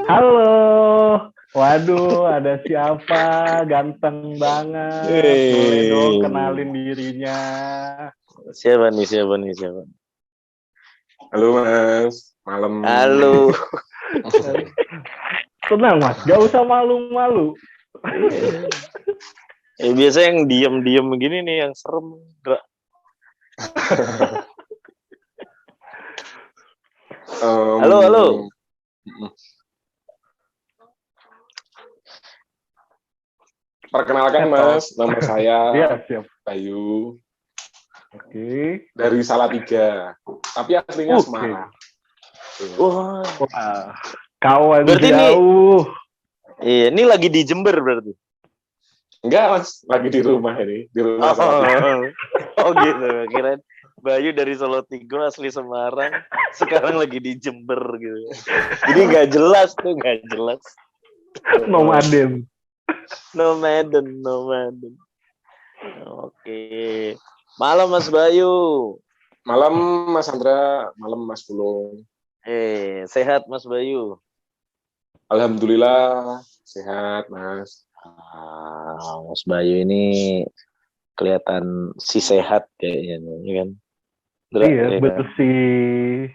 Halo, waduh, ada siapa? Ganteng banget. Boleh dong kenalin dirinya. Siapa nih, siapa nih, siapa? Halo Mas, malam. Halo. Tenang Mas, gak usah malu-malu. Biasa yang diem-diem begini nih yang serem. Halo, halo. Perkenalkan Mas, nama saya Iya, siap. Bayu Oke. dari Salatiga, tapi aslinya Oke. Semarang. Wah, Wah, kawan berarti jauh. Iya, ini lagi di Jember berarti. Enggak Mas, lagi di rumah ini, di rumah Salatiga. Oh gitu, kirain Bayu dari Salatiga asli Semarang, sekarang lagi di Jember gitu. Jadi nggak jelas tuh, nggak jelas. Nomaden. Nomaden. Oke. Malam Mas Bayu. Malam Mas Andra, malam Mas Pulung. Sehat Mas Bayu? Alhamdulillah sehat Mas. Mas Bayu ini kelihatan si sehat kayaknya, ya kan? Iya, bersih,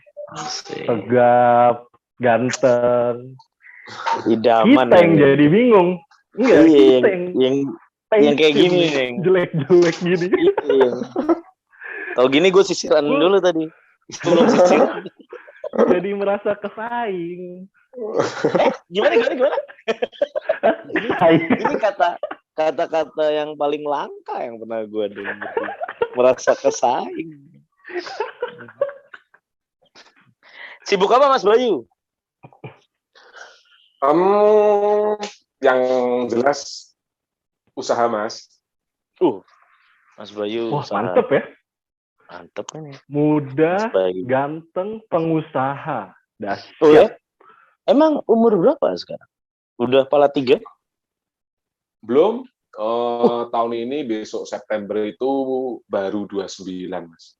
tegap, ganteng. Idaman. Kita yang jadi bingung. Enggak, iya, kita yang kayak gini nih. Jelek-jelek gini. Iya. Kalau gini gue sisiran dulu tadi. Sebelum sisiran. Jadi merasa kesaing. Gimana? Ini kata-kata yang paling langka yang pernah gue dengar. Merasa kesaing. Sibuk apa Mas Bayu? Yang jelas usaha Mas. Mas Bayu. Wah, mantep ya. Mantep kan ya. Muda, ganteng, pengusaha. Dahsyat. Oh ya? Emang umur berapa sekarang? Udah pala 3? Belum. Tahun ini besok September itu baru 29 Mas.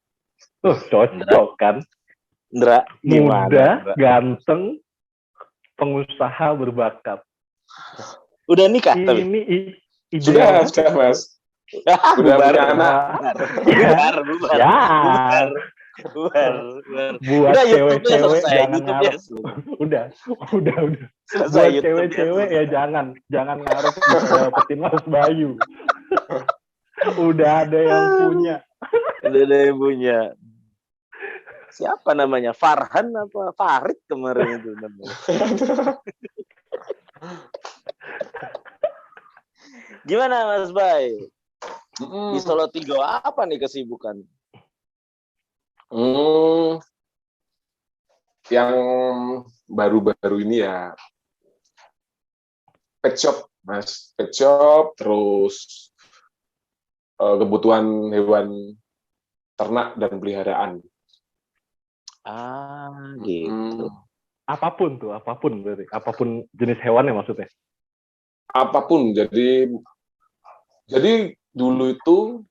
Cocok kan? Ndra, muda, ganteng, pengusaha berbakat. Udah nikah tapi? Ini sudah Mas. Udah punya anak. Buat cewek-cewek jangan ngarep. Udah. Buat cewek-cewek ya jangan ngarep dapetin Mas Bayu. Udah ada yang punya. Siapa namanya? Farhan apa Farid kemarin itu namanya? Gimana Mas Bay? Di Salatiga apa nih kesibukan? Yang baru-baru ini ya pet shop Mas, pet shop, terus kebutuhan hewan ternak dan peliharaan. Gitu. Apapun berarti. Apapun jenis hewan ya maksudnya. Apapun. Jadi dulu itu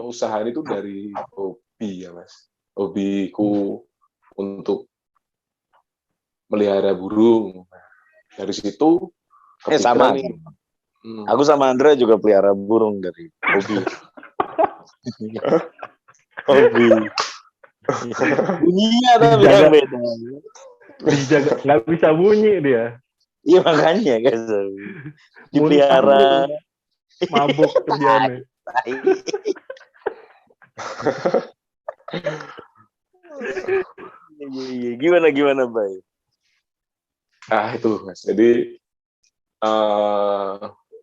usaha itu dari hobi ya Mas. Hobiku untuk melihara burung. Dari situ sama. Aku sama Andra juga pelihara burung dari hobi. Bunyinya tapi yang beda. Dijaga, nggak bisa bunyi dia. Iya makanya guys. Dipelihara. Mabuk kerjaannya. Gimana Bay? Itu Mas. Jadi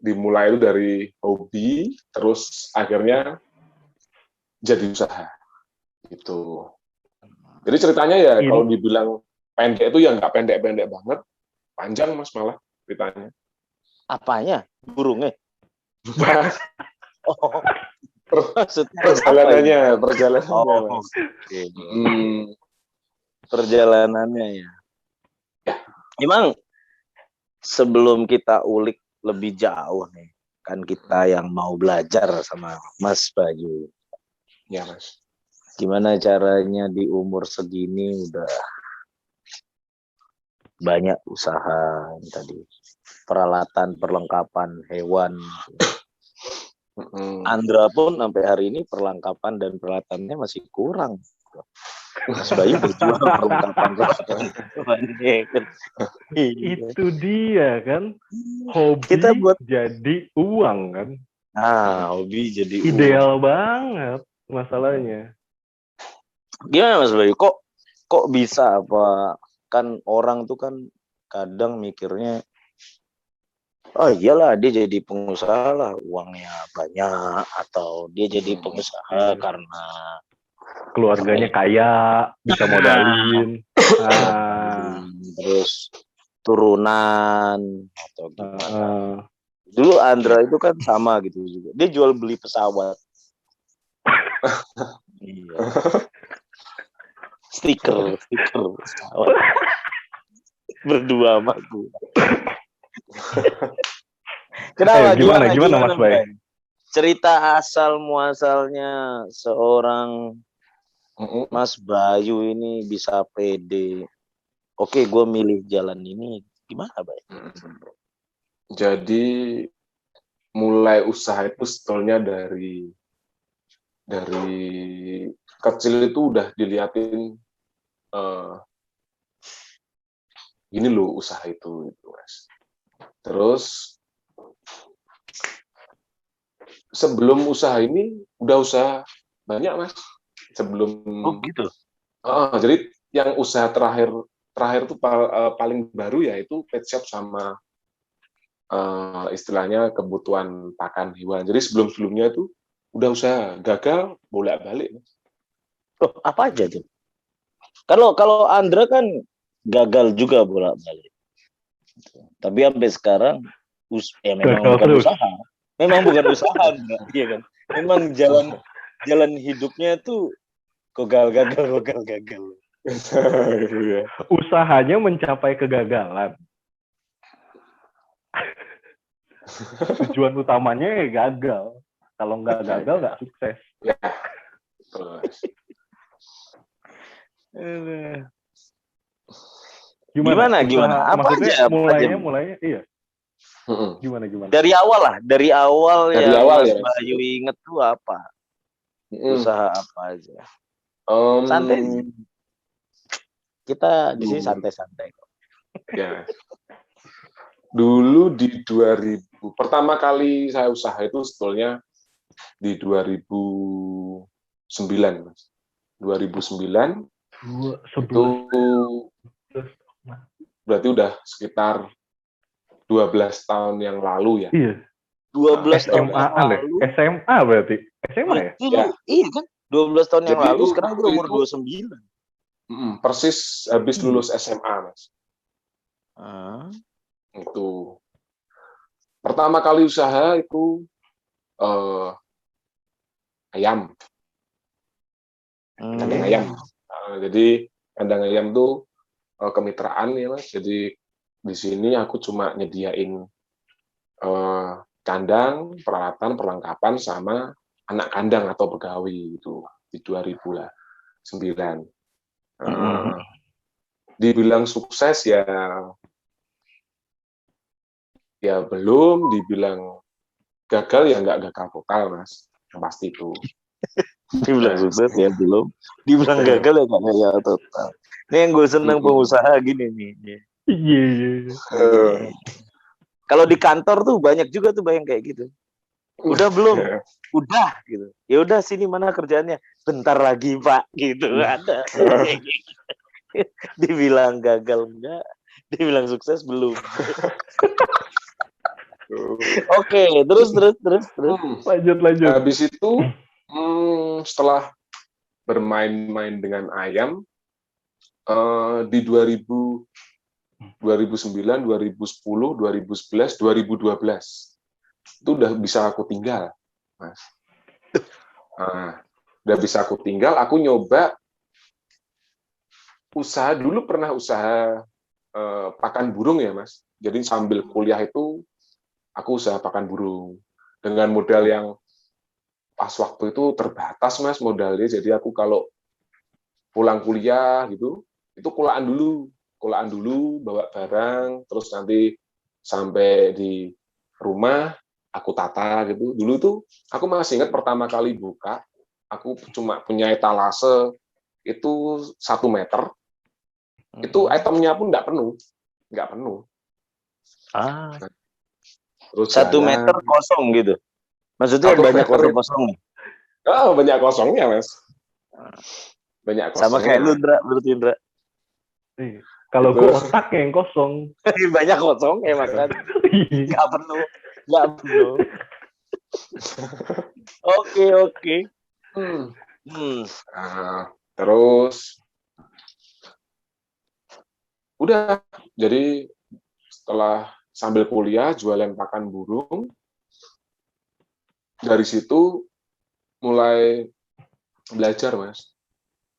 dimulai itu dari hobi, terus akhirnya jadi usaha. Gitu. Jadi ceritanya ya kalau dibilang pendek itu ya nggak pendek-pendek banget, panjang Mas malah ceritanya. Apanya? Burungnya? Perjalanannya. Perjalanannya ya. Emang sebelum kita ulik lebih jauh nih, kan kita yang mau belajar sama Mas Bayu. Ya Mas. Gimana caranya di umur segini udah banyak usaha tadi, peralatan, perlengkapan hewan. Andra pun sampai hari ini perlengkapan dan peralatannya masih kurang. Mas Bayu berjuang perlengkapan hewan. Itu dia kan, hobi Kita buat jadi uang kan. Hobi jadi Ideal uang. banget masalahnya. Gimana Mas Bayu? Kok bisa apa? Kan orang tuh kan kadang mikirnya, oh iyalah dia jadi pengusaha lah, uangnya banyak, atau dia jadi pengusaha karena keluarganya kaya, bisa modalin. Terus turunan atau gimana. Dulu Andra itu kan sama gitu juga. Dia jual beli pesawat. Iya. Stiker pesawat. Berdua sama gue. Kenapa? Gimana Mas Bay? Cerita asal muasalnya seorang Mas Bayu ini bisa pede. Oke, gue milih jalan ini. Gimana, Bay? Jadi mulai usaha itu sebetulnya dari kecil itu udah diliatin gini loh usaha itu Mas. Terus sebelum usaha ini udah usaha banyak Mas. Sebelum gitu. Jadi yang usaha terakhir itu paling baru ya itu pet shop sama istilahnya kebutuhan pakan hewan. Jadi sebelumnya itu udah usaha, gagal bolak-balik. Oh, apa aja tuh? Kalau Andra kan gagal juga bolak-balik. Tapi sampai sekarang memang bukan usaha. Memang bukan usaha, Andra, iya kan? Memang jalan hidupnya tuh gagal. Usahanya mencapai kegagalan. Tujuan utamanya ya gagal. Kalau nggak gagal nggak sukses. Ya. Gimana? Apa maksudnya aja? Mulainya iya. Gimana? Dari awal yang Mas ya. Bayu inget tuh apa? Usaha apa aja? Santai. Kita di sini santai-santai kok. Ya. Dulu di 2000, pertama kali saya usaha itu sebetulnya di 2009, Mas. 2009 itu berarti udah sekitar 12 tahun yang lalu ya. Iya. 12 tahun yang lalu. SMA berarti. SMA ya? Iya kan? 12 tahun yang lalu, sekarang gue umur 29. Persis habis lulus SMA, Mas. Itu. Pertama kali usaha itu ayam. Kandang ayam. Jadi kandang ayam tuh kemitraan ya, Mas. Jadi di sini aku cuma nyediain kandang, peralatan, perlengkapan sama anak kandang atau pegawai itu di 2009. Dibilang sukses ya belum, dibilang gagal ya nggak gagal total, Mas. Yang pasti itu. Dibilang sukses ya belum, dibilang gagal ya nggak gagal total. Ini yang gue seneng pengusaha gini nih. Iya. Kalau di kantor tuh banyak juga tuh yang kayak gitu. Udah belum? Udah gitu. Ya udah sini mana kerjaannya? Bentar lagi Pak gitu. Ada. Dibilang gagal enggak, dibilang sukses belum. Oke, terus. Lanjut. Habis itu setelah bermain-main dengan ayam di 2009, 2010, 2011, 2012 itu udah bisa aku tinggal, Mas. Udah bisa aku tinggal, aku nyoba usaha dulu, pernah usaha pakan burung ya, Mas. Jadi sambil kuliah itu aku usaha pakan burung dengan modal yang pas waktu itu terbatas, Mas, modalnya. Jadi aku kalau pulang kuliah gitu, itu kulaan dulu sekolahan dulu, bawa barang, terus nanti sampai di rumah aku tata gitu. Dulu tuh aku masih ingat pertama kali buka, aku cuma punya etalase itu 1 meter. Itu itemnya pun nggak penuh. Ah, Terus 1 meter kosong gitu. Maksudnya 1 meter banyak kosong-kosong. oh, banyak kosongnya, Mas. Banyak Sama kayak lu, kosongnya. Indra, berarti Indra. Kalau Gitu. gue otak yang kosong. Banyak kosong ya makan. Nggak penuh. Oke. Nah, terus udah, jadi setelah sambil kuliah jualan pakan burung, dari situ mulai belajar, Mas.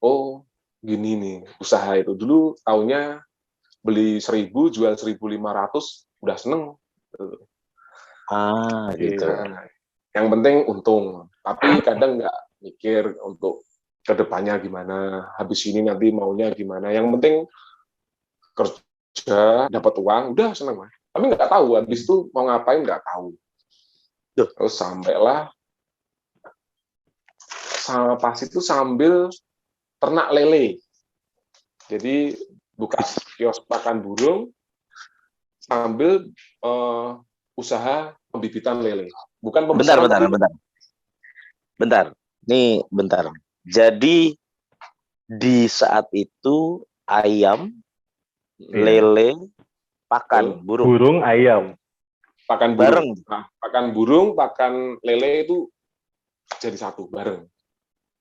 Oh, gini nih usaha itu. Dulu tahunnya beli 1.000, jual 1.500, udah seneng. Gitu. Nah, yang penting untung. Tapi kadang nggak mikir untuk kedepannya gimana, habis ini nanti maunya gimana. Yang penting kerja, dapat uang, udah seneng, Mas. Tapi nggak tahu, habis itu mau ngapain nggak tahu. Terus sampailah pas itu sambil ternak lele. Jadi buka kios pakan burung sambil usaha pembibitan lele. Bukan pembesaran. Bentar. Nih, bentar. Jadi di saat itu ayam, lele, pakan burung. Burung, ayam. Pakan bareng. Burung. Nah, pakan burung, pakan lele itu jadi satu bareng.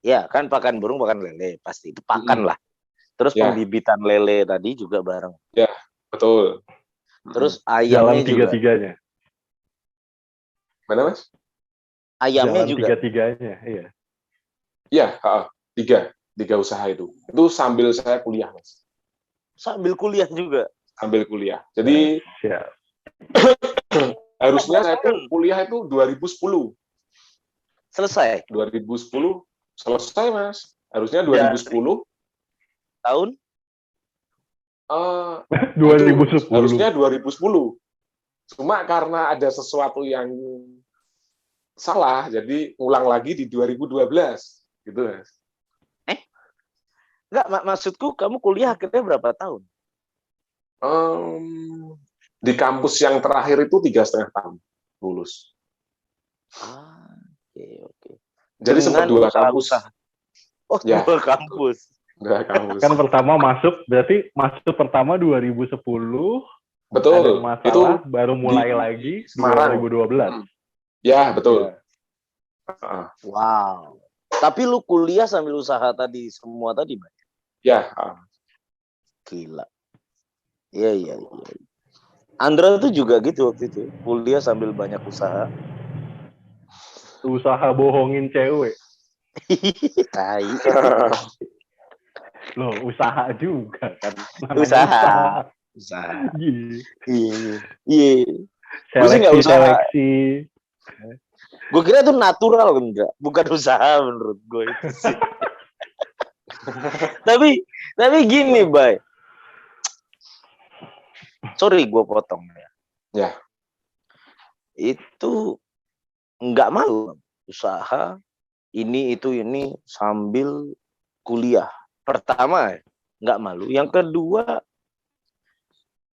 Ya, kan pakan burung, pakan lele pasti itu pakan lah. Terus pembibitan lele tadi juga bareng. Ya, betul. Terus ayamnya jalan tiga-tiganya. Mana, Mas? Ayamnya jalan juga. Tiga-tiganya, iya. Iya, tiga usaha itu. Itu sambil saya kuliah, Mas. Sambil kuliah juga. Sambil kuliah. Jadi harusnya saya tuh kuliah itu 2010. Selesai. 2010 selesai, Mas. Harusnya 2010. Tahun? 2010. Harusnya 2010. Cuma karena ada sesuatu yang salah, jadi ulang lagi di 2012. Gitu, Mas. Enggak, maksudku kamu kuliah akhirnya berapa tahun? Di kampus yang terakhir itu 3,5 tahun lulus. Oke. Jadi sempat 2 kampus. Oh, ya. 2 kampus. 2 kampus. Kan pertama berarti masuk pertama 2010. Betul. Ada masalah, itu baru mulai lagi Semarang. 2012. Ya, betul. Ya. Wow. Tapi lu kuliah sambil usaha tadi semua tadi, Bang? Ya. Gila. Iya. Andra tuh juga gitu waktu itu, kuliah sambil banyak usaha. Usaha bohongin cewek. Tai. Loh, usaha juga kan. Usaha. Iya. Seleksi. Gue kira itu natural, enggak, bukan usaha menurut gue itu sih. tapi gini, Bay. Sorry, gue potong ya. Ya. Itu nggak malu usaha ini sambil kuliah. Pertama, nggak malu. Yang kedua,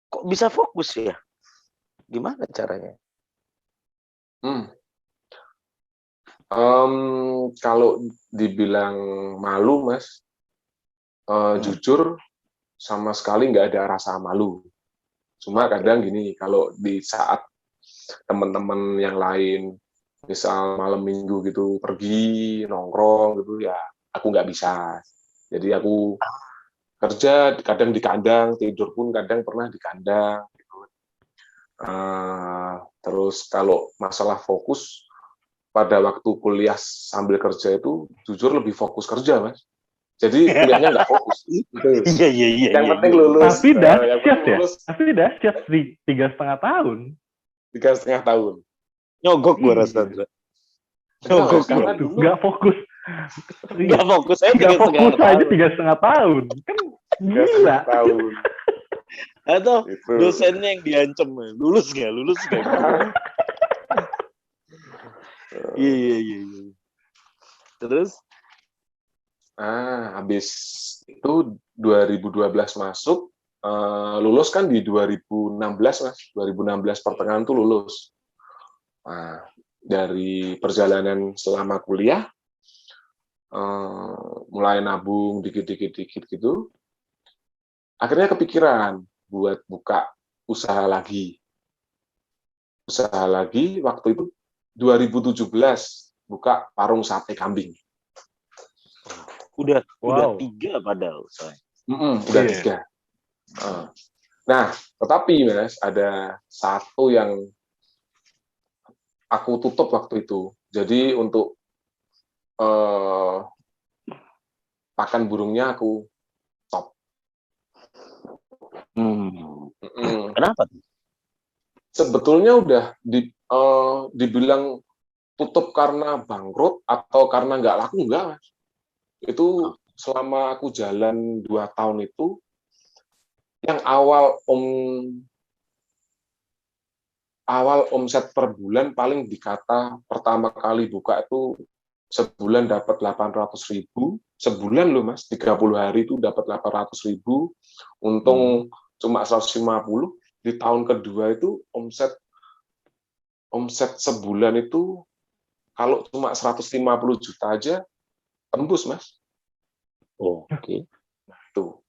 kok bisa fokus ya? Gimana caranya? Kalau dibilang malu, Mas, jujur sama sekali nggak ada rasa malu. Cuma kadang gini, kalau di saat teman-teman yang lain, misal malam minggu gitu pergi nongkrong gitu, ya aku nggak bisa. Jadi aku kerja kadang di kandang, tidur pun kadang pernah di kandang. Gitu. Terus kalau masalah fokus, pada waktu kuliah sambil kerja itu jujur lebih fokus kerja, Mas. Jadi kuliahnya nggak fokus. Iya. Yang penting lulus. Tapi dahsyat ya. Tapi dahsyat 3,5 tahun. 3,5 tahun. Nyogok gua rasa. Nyogok nggak fokus. Nggak fokus aja 3,5 tahun. Kan gila. Tahun. Atau Itu. dosennya yang diancam, lulus nggak gitu. Iya. Terus? Habis itu 2012 masuk, lulus kan di 2016 Mas. 2016 pertengahan tuh lulus. Nah, dari perjalanan selama kuliah, mulai nabung dikit gitu, akhirnya kepikiran buat buka usaha lagi. Waktu itu 2017 buka warung sate kambing. Udah Wow. 3 padahal saya. Udah 3. Nah, tetapi Mas, ada satu yang aku tutup waktu itu. Jadi untuk pakan burungnya aku stop. Kenapa tuh? Sebetulnya udah dibilang tutup karena bangkrut atau karena nggak laku, enggak, Mas. Itu selama aku jalan 2 tahun itu, yang awal omset per bulan paling dikata pertama kali buka itu sebulan dapat 800.000, sebulan loh Mas, 30 hari itu dapat 800.000, untung cuma 150. Di tahun kedua itu omset sebulan itu kalau cuma 150 juta aja tembus Mas. Oke. Tuh.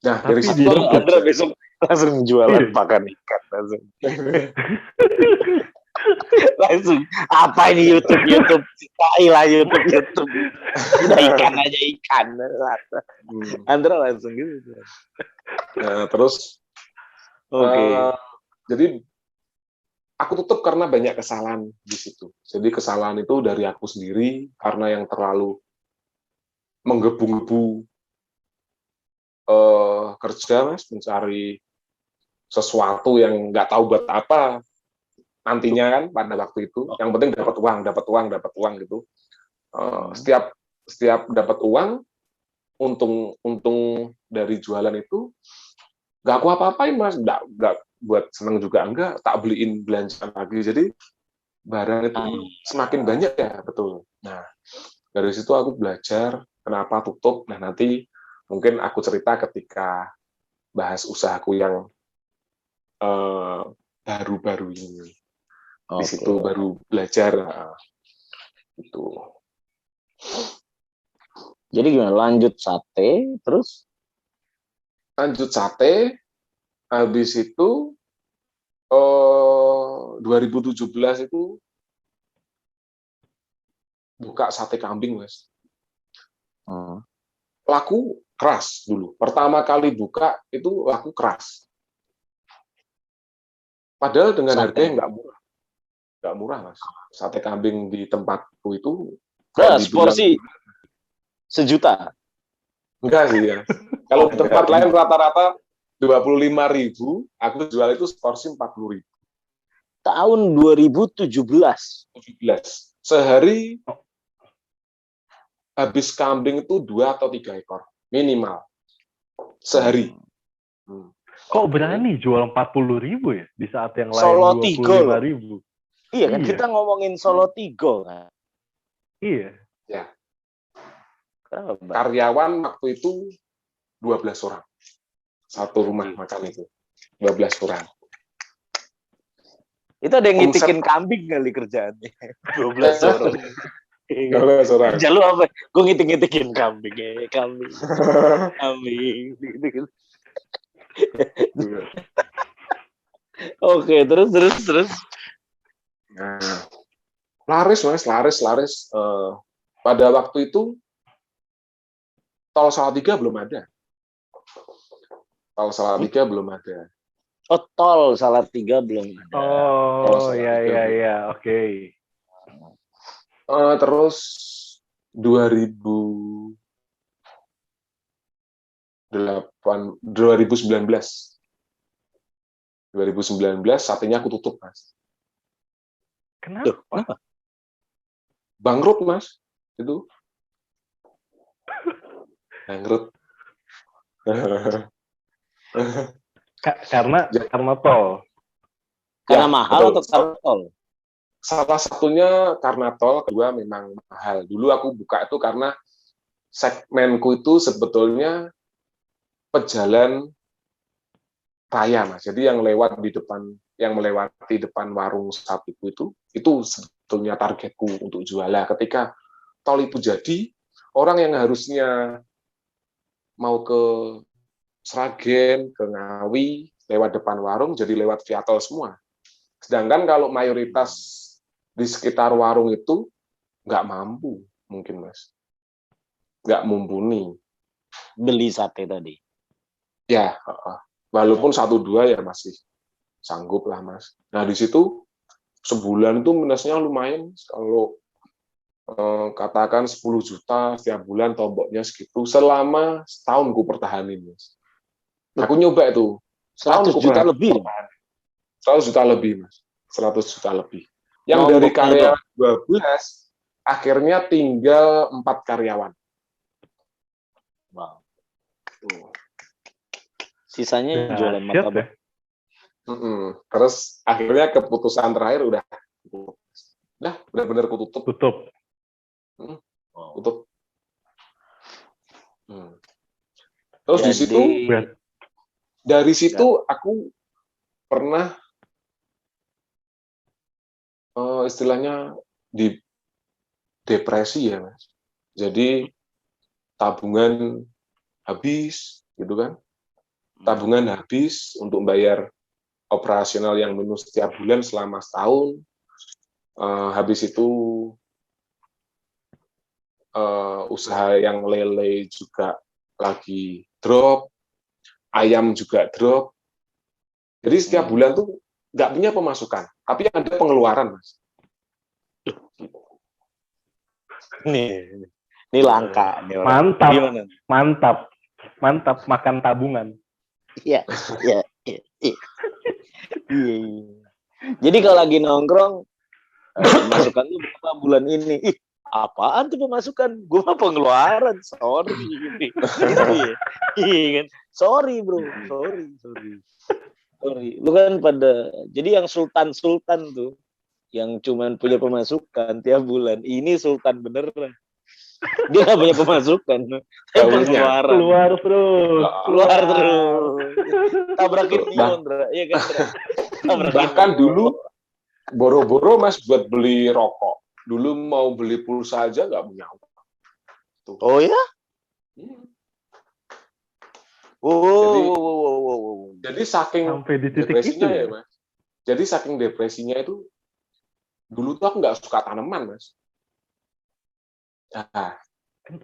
Nah, Tapi dari situ di aku Andra besok langsung jualan pakan ikan langsung apa ini YouTube lah YouTube udah ikan aja ikan. Andra langsung gitu. Nah, terus jadi aku tutup karena banyak kesalahan di situ. Jadi kesalahan itu dari aku sendiri karena yang terlalu menggebu-gebu kerja Mas, mencari sesuatu yang nggak tahu buat apa nantinya kan pada waktu itu. Yang penting dapat uang gitu. Setiap dapat uang, untung dari jualan itu nggak aku apa-apain Mas, nggak buat seneng juga enggak, tak beliin belanja lagi. Jadi barang itu semakin banyak ya, betul. Nah, dari situ aku belajar kenapa tutup. Nah, nanti mungkin aku cerita ketika bahas usahaku yang baru-baru ini. Di situ baru belajar itu. Jadi gimana? Lanjut sate, terus? Lanjut sate, habis itu 2017 itu buka sate kambing, Mas. Laku keras dulu. Pertama kali buka itu laku keras. Padahal dengan harga yang nggak murah, Mas. Sate kambing di tempatku itu kalau dibilang porsi 1 juta. Enggak sih ya. Kalau di tempat lain rata-rata 25.000, aku jual itu porsi 40.000. Tahun 2017. Sehari habis kambing itu 2 atau 3 ekor minimal sehari. Kok berani jual 40.000 ya di saat yang lain Solo 25.000? Iya kan, kita ngomongin Solo Tigo kan. Iya. Ya. Kenapa, karyawan waktu itu 12 orang. Satu rumah makan itu. 12 orang. Itu ada yang ngitikin kambing kali kerjaannya. 12 orang. 12 orang. Kerja lu apa? Gue ngiting-ngitikin kambing. Kambing. Oke, terus. Nah, laris Mas, laris. Pada waktu itu Tol Salatiga belum ada. Oh, Tol Salatiga belum ada. Oh, ya, oke. Terus 2019 satenya aku tutup, Mas. Kenapa? Bangkrut, Mas. Itu. Bangkrut. Karena tol. Karena Ya, mahal betul. atau karena tol? Salah satunya karena tol, kedua memang mahal. Dulu aku buka itu karena segmenku itu sebetulnya pejalan raya, Mas. Jadi yang lewat di depan, yang melewati depan warung sapiku itu sebetulnya targetku untuk jualan. Ketika tol itu jadi, orang yang harusnya mau ke Sragen, ke Ngawi, lewat depan warung, jadi lewat via tol semua. Sedangkan kalau mayoritas di sekitar warung itu nggak mampu, mungkin Mas. Nggak mumpuni. Beli sate tadi. Ya, walaupun 1-2 ya masih sanggup lah, Mas. Nah, di situ sebulan itu minusnya lumayan. Kalau katakan 10 juta setiap bulan, tomboknya segitu. Selama setahun ku pertahanin, Mas. Aku nyoba itu. 100 juta lebih. 100 juta lebih, Mas. 100 juta lebih. Yang dari karyawan 12, akhirnya tinggal 4 karyawan. Wow. Sisanya jualan martabak. Terus akhirnya keputusan terakhir udah benar-benar tutup. Tutup. Terus Jadi, di situ, dari situ aku pernah istilahnya di depresi ya, Mas. Jadi tabungan habis, gitu kan? Tabungan habis untuk bayar operasional yang minus setiap bulan selama setahun. Habis itu usaha yang lele juga lagi drop, ayam juga drop. Jadi setiap bulan tuh nggak punya pemasukan, tapi ada pengeluaran, Mas. Ini langka nih orang. Mantap makan tabungan. Iya. Jadi kalau lagi nongkrong, pemasukan tuh berapa bulan ini? Ih, apaan tuh pemasukan? Gue mah pengeluaran, sorry. Iya kan? Sorry bro, sorry. Lu kan jadi yang sultan tuh, yang cuman punya pemasukan tiap bulan. Ini sultan beneran. Dia nggak punya pemasukan, pengeluaran. Keluar terus. Tabrakin Nion, iya kan? Bahkan dulu boro-boro Mas buat beli rokok. Dulu mau beli pulsa aja nggak punya uang. Oh ya? Jadi saking depresinya ya, Mas. Jadi saking depresinya itu, dulu tuh aku nggak suka tanaman, Mas. Nah,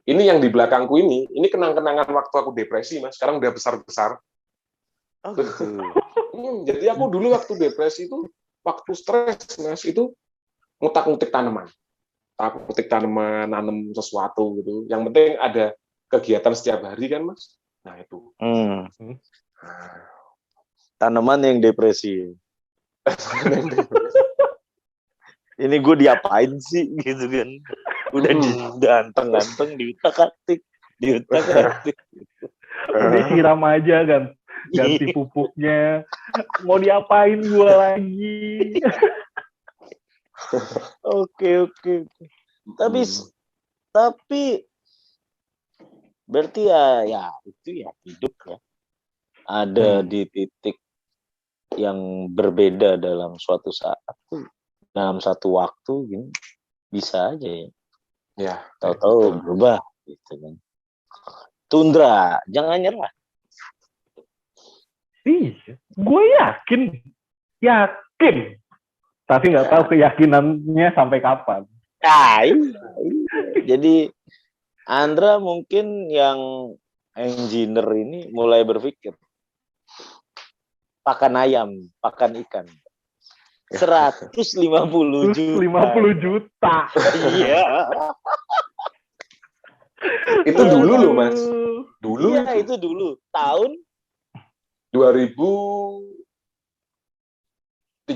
ini yang di belakangku ini kenang-kenangan waktu aku depresi, Mas. Sekarang udah besar-besar. Oh, gitu. Jadi aku dulu waktu depresi itu, waktu stres, Mas, itu ngutak-ngutik tanaman. Ngutak-ngutik tanaman, nanam sesuatu gitu. Yang penting ada kegiatan setiap hari kan, Mas. Nah, itu. Tanaman yang depresi. Ini gue diapain sih gitu kan? Udah ganteng-ganteng diutak-atik. Udah siram aja kan, ganti pupuknya. Mau diapain gue lagi? Oke. Tapi berarti ya itu ya hidup ya. Ada di titik yang berbeda dalam suatu saat, dalam satu waktu gini, bisa aja ya. Ya. Tahu-tahu berubah gitu kan. Tundra, jangan nyerah. Gue yakin. Tapi nggak tahu keyakinannya sampai kapan. Jadi Andra mungkin yang engineer ini mulai berpikir pakan ayam, pakan ikan. 150 juta. Iya. Itu dulu loh, Mas. Dulu iya, itu dulu. Tahun 2013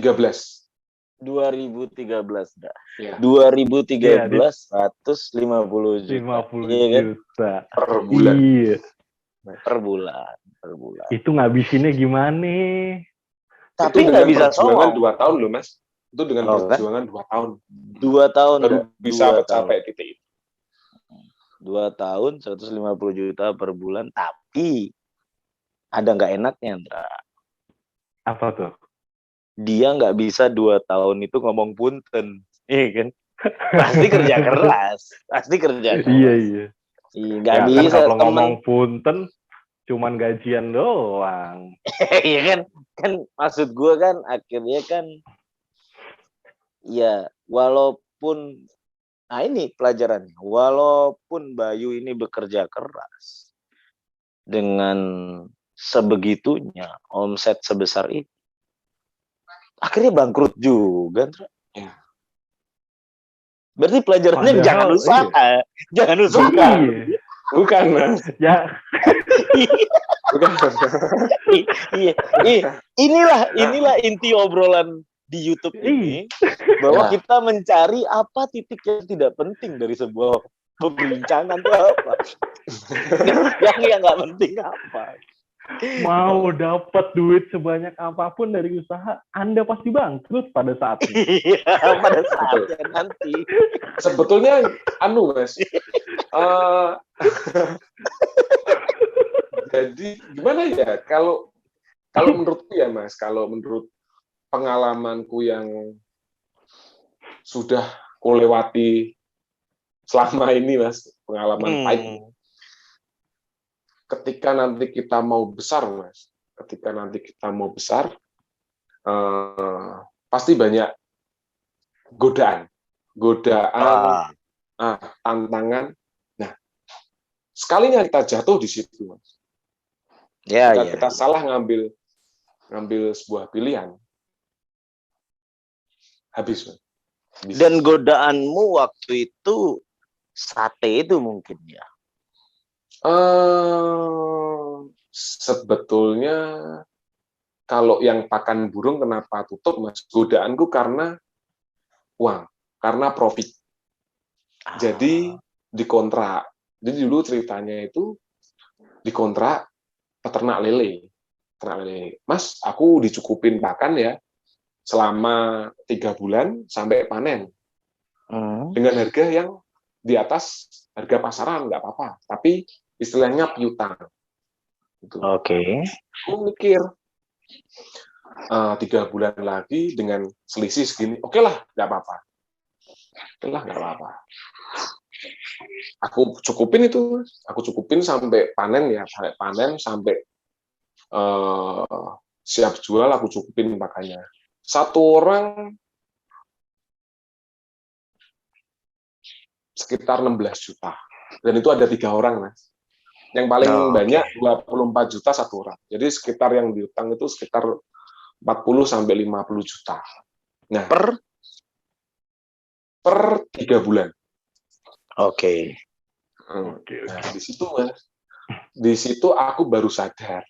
dah. Ya. 2013 150 juta. 50 iya, kan? juta per bulan. Iya. Per bulan. Itu ngabisinnya gimana? Tapi itu nggak dengan bisa perjuangan songong. 2 tahun loh Mas. Itu dengan Oh, kan? perjuangan 2 tahun 2 tahun baru Kak. bisa 2 tahun. mencapai titik itu. 2 tahun 150 juta per bulan, tapi ada nggak enaknya, Andra. Apa tuh? Dia nggak bisa 2 tahun itu ngomong punten, iya kan? Pasti kerja keras. Iya. Nggak Ya kan bisa kalau temen. ngomong punten cuman gajian doang. Iya kan? Kan maksud gue kan akhirnya kan ya walaupun nah ini pelajarannya. Walaupun Bayu ini bekerja keras dengan sebegitunya omset sebesar itu, akhirnya bangkrut juga. Ya. Berarti pelajarannya Padahal, jangan usaha. iya. Jangan usaha. Iya. Bukan Mas. Ya, Bukan. Iya. Inilah inti obrolan di YouTube ini, bahwa kita mencari apa titik yang tidak penting dari sebuah perbincangan itu apa. yang nggak penting apa. mau dapat duit sebanyak apapun dari usaha, Anda pasti bangkrut pada saatnya. Iya, pada saatnya nanti. Sebetulnya Mas. Jadi gimana ya kalau menurutku ya Mas, kalau menurut pengalamanku yang sudah kulewati selama ini Mas, pengalaman pahit. Ketika nanti kita mau besar Mas, pasti banyak godaan, tantangan. Nah, sekalinya kita jatuh di situ Mas. Kita salah ngambil sebuah pilihan, habis Mas. Dan godaanmu waktu itu sate itu mungkin ya? Sebetulnya kalau yang pakan burung kenapa tutup Mas? Godaanku karena uang, karena profit. Jadi dikontrak. Jadi dulu ceritanya itu dikontrak peternak lele. Mas, aku dicukupin pakan ya selama 3 bulan sampai panen. Dengan harga yang di atas harga pasaran, nggak apa-apa. Tapi istilahnya piutang. Gitu. Oke. Aku mikir 3 bulan lagi dengan selisih segini, oke lah, nggak apa-apa. Aku cukupin itu, sampai panen ya, sampai siap jual, aku cukupin pakannya. Satu orang sekitar 16 juta. Dan itu ada 3 orang, Mas. Yang paling banyak 24 juta satu orang. Jadi sekitar yang diutang itu sekitar 40 sampai 50 juta. Nah, per 3 bulan. Oke. Nah, di situ aku baru sadar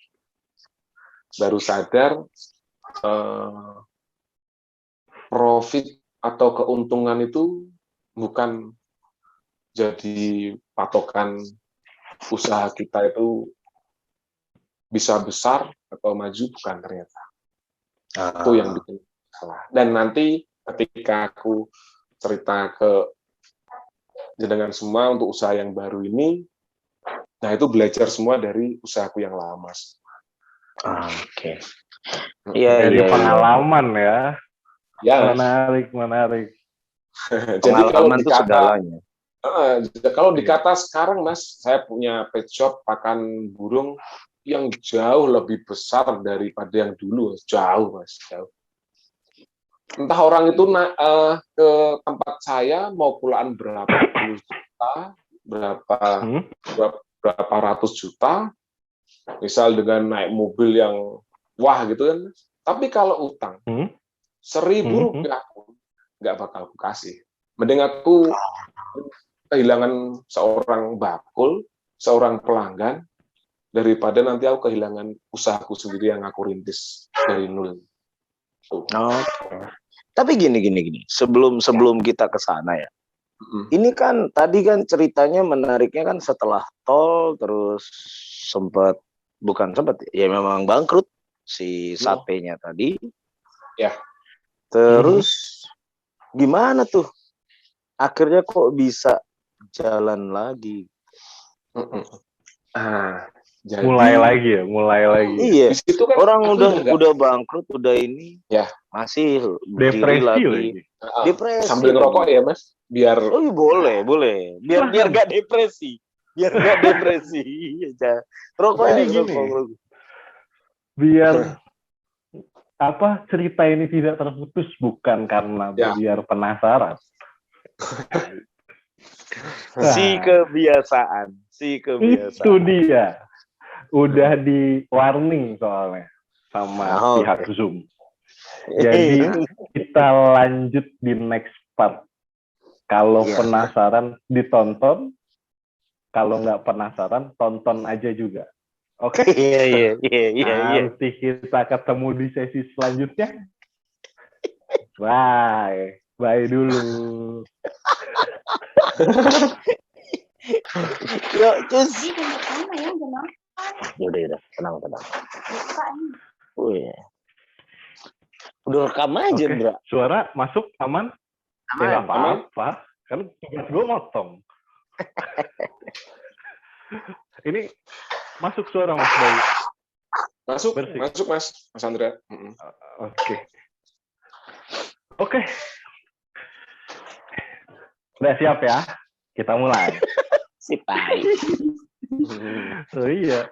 profit atau keuntungan itu bukan jadi patokan usaha kita itu bisa besar atau maju, bukan ternyata. Itu yang bikin salah. Dan nanti ketika aku cerita ke jenengan semua untuk usaha yang baru ini, nah itu belajar semua dari usahaku yang lama. Oke. Dari pengalaman ya. Ya. Menarik. Jadi kalau segalanya. dikata sekarang Mas, saya punya pet shop pakan burung yang jauh lebih besar daripada yang dulu, jauh Mas, jauh. Entah orang itu ke tempat saya mau pulaan berapa puluh juta, berapa ratus juta, misal dengan naik mobil yang wah gitu kan. Tapi kalau utang 1.000 rupiah pun nggak bakal aku kasih. Mending aku kehilangan seorang bakul, seorang pelanggan, daripada nanti aku kehilangan usahaku sendiri yang aku rintis dari nol. Tapi gini. Sebelum kita ke sana ya, Ini kan tadi kan ceritanya menariknya kan setelah tol terus bukan sempat ya memang bangkrut si satenya tadi. Ya. Terus gimana tuh? Akhirnya kok bisa jalan lagi? Jadi, mulai lagi. Iya. Di situ kan Orang aku udah bangkrut, udah ini. Ya. Masih berdiri lagi. Depresi. Sambil ngerokok ya, Mas? Biar boleh. Biar gak depresi. Rokok jadi ya, gini. rokok. Biar cerita ini tidak terputus bukan karena biar penasaran. Si kebiasaan. Itu dia. Udah di warning soalnya sama pihak Zoom. Jadi kita lanjut di next part. Kalau penasaran ditonton, kalau nggak penasaran tonton aja juga. Oke. Iya. Nanti kita ketemu di sesi selanjutnya. Bye dulu. Yuk, cus. Udah, tenang. Udah rekam aja, Bro. Suara masuk aman? Nggak apa-apa. Kan tugas gue motong. Ini masuk suara Mas Bayu. Masuk Mas Andra. Oke. Udah siap ya? Kita mulai. Si tai. Oh iya.